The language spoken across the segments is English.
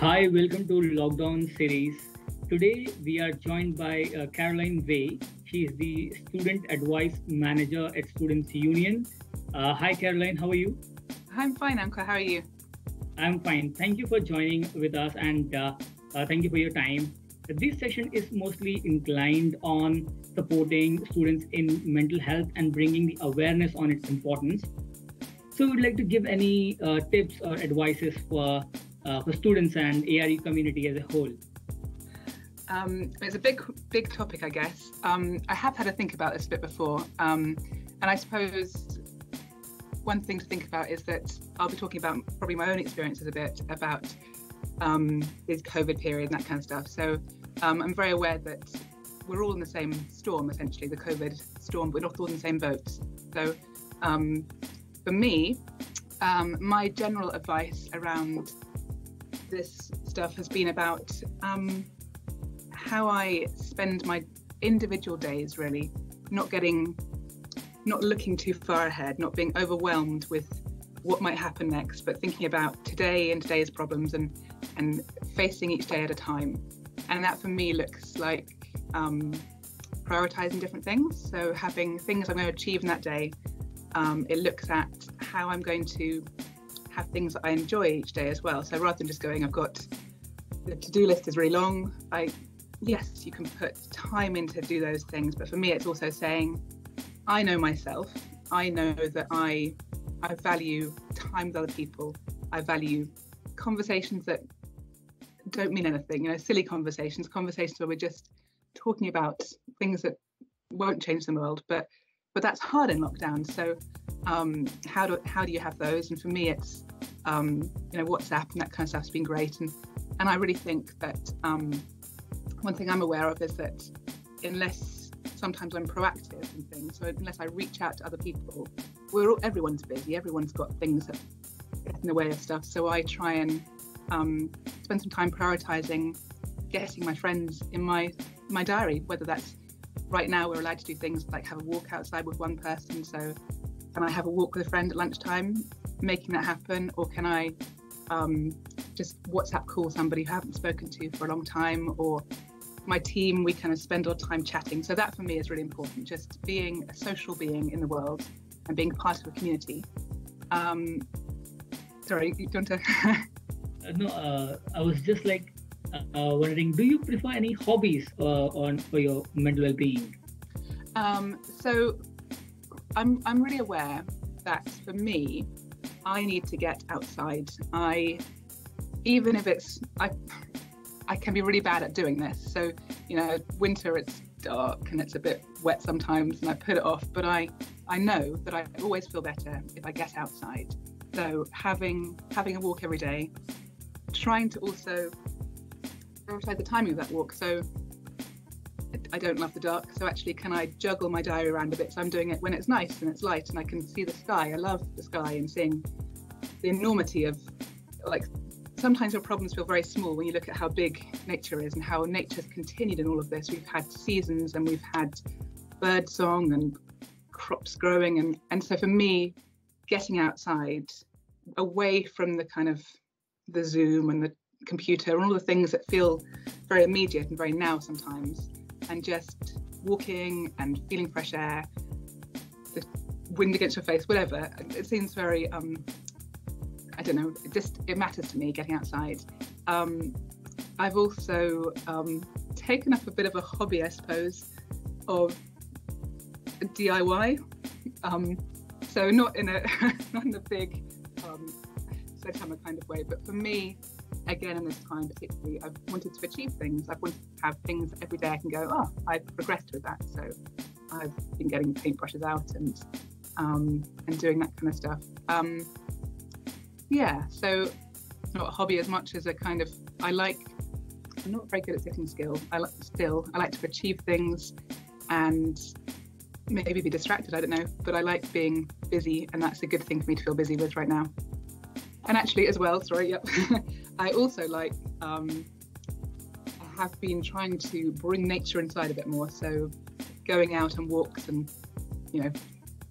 Hi, welcome to Lockdown series. Today we are joined by Caroline Way. She is the Student Advice Manager at Students Union. Hi, Caroline, how are you? I'm fine, Anka. How are you? I'm fine. Thank you for joining with us and thank you for your time. This session is mostly inclined on supporting students in mental health and bringing the awareness on its importance. So, we would like to give any tips or advices for students and ARE community as a whole. It's a big topic, I guess. I have had to think about this a bit before, and I suppose one thing to think about is that I'll be talking about probably my own experiences a bit about this COVID period and that kind of stuff. So I'm very aware that we're all in the same storm, essentially, the COVID storm. We're not all in the same boat. So for me, my general advice around this stuff has been about how I spend my individual days, really, not looking too far ahead, not being overwhelmed with what might happen next, but thinking about today and today's problems and facing each day at a time. And that for me looks like prioritizing different things. So having things I'm going to achieve in that day. It looks at how I'm going to have things that I enjoy each day as well. So rather than just going, I've got the to-do list is really long. Yes, you can put time in to do those things, but for me, it's also saying, I know myself. I know that I value time with other people. I value conversations that don't mean anything. Silly conversations where we're just talking about things that won't change the world, but that's hard in lockdown. So how do you have those? And for me, it's WhatsApp and that kind of stuff's been great. And I really think that one thing I'm aware of is that unless sometimes I'm proactive in things, so unless I reach out to other people, everyone's busy. Everyone's got things that get in the way of stuff. So I try and spend some time prioritizing getting my friends in my diary, whether that's right now we're allowed to do things like have a walk outside with one person. So can I have a walk with a friend at lunchtime, making that happen? Or can I just WhatsApp call somebody who I haven't spoken to for a long time? Or my team, we kind of spend our time chatting. So that for me is really important, just being a social being in the world and being part of a community. Sorry, you want to? No, I was just like wondering, do you prefer any hobbies for your mental well-being? So I'm really aware that for me, I need to get outside. Even if I can be really bad at doing this. So, winter, it's dark and it's a bit wet sometimes and I put it off, but I know that I always feel better if I get outside. So having a walk every day, trying to also prioritize the timing of that walk. So I don't love the dark. So actually, can I juggle my diary around a bit? So I'm doing it when it's nice and it's light and I can see the sky. I love the sky and seeing the enormity of, like, sometimes your problems feel very small when you look at how big nature is and how nature's continued in all of this. We've had seasons and we've had bird song and crops growing. And so for me, getting outside away from the kind of the Zoom and the computer and all the things that feel very immediate and very now sometimes, and just walking and feeling fresh air, the wind against your face, whatever. It seems very, I don't know, it matters to me getting outside. I've also taken up a bit of a hobby, I suppose, of DIY. So not in a big sledgehammer kind of way, but for me, again, in this time particularly, I've wanted to achieve things. I've wanted to have things every day I can go, oh, I've progressed with that. So I've been getting paintbrushes out and doing that kind of stuff. So not a hobby as much as a kind of, I'm not very good at sitting still. I like to achieve things and maybe be distracted, I don't know, but I like being busy, and that's a good thing for me to feel busy with right now. And actually as well, I also like, I have been trying to bring nature inside a bit more. So going out on walks and,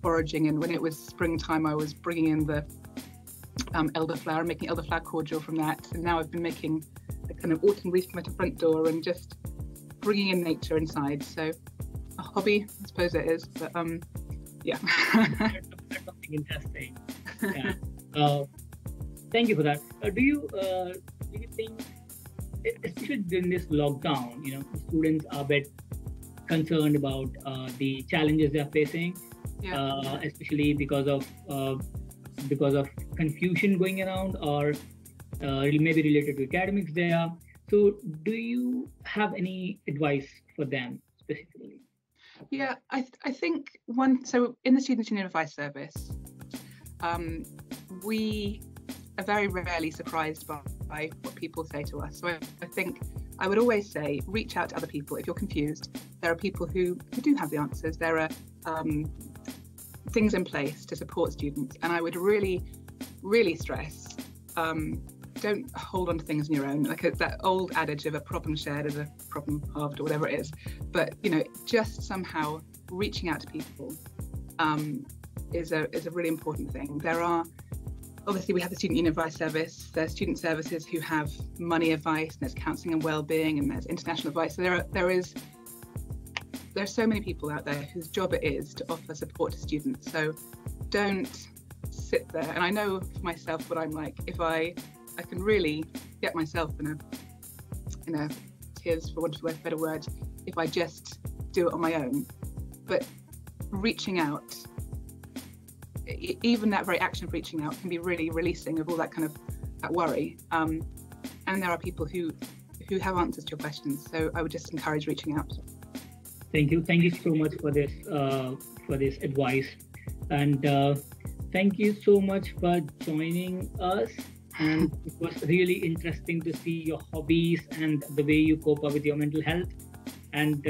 foraging. And when it was springtime, I was bringing in the elderflower, making elderflower cordial from that. And now I've been making a kind of autumn wreath at my front door and just bringing in nature inside. So a hobby, I suppose it is, but yeah. That's something interesting. Yeah. Thank you for that. Do you think, especially during this lockdown, students are a bit concerned about the challenges they are facing, especially because of confusion going around, or maybe related to academics there. So do you have any advice for them specifically? Yeah, I think so in the Students' Union Advice Service, we are very rarely surprised by what people say to us. So I think I would always say, reach out to other people. If you're confused, there are people who do have the answers. There are things in place to support students. And I would really, really stress, don't hold on to things on your own. Like that old adage of a problem shared is a problem halved, or whatever it is. But, just somehow reaching out to people is a really important thing. There are, obviously, we have the Student Union Advice Service. There's student services who have money advice, and there's counselling and wellbeing, and there's international advice. So there's so many people out there whose job it is to offer support to students. So don't sit there. And I know for myself what I'm like. If I can really get myself in a tears, for want of a better word, if I just do it on my own. But reaching out, even that very action of reaching out, can be really releasing of all that kind of that worry. And there are people who have answers to your questions. So I would just encourage reaching out. Thank you so much for this advice, and thank you so much for joining us. And it was really interesting to see your hobbies and the way you cope up with your mental health. And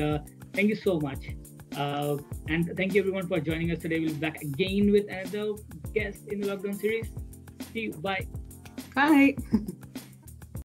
thank you so much. And thank you everyone for joining us today. We'll be back again with another guest in the lockdown series. See you. Bye. Bye.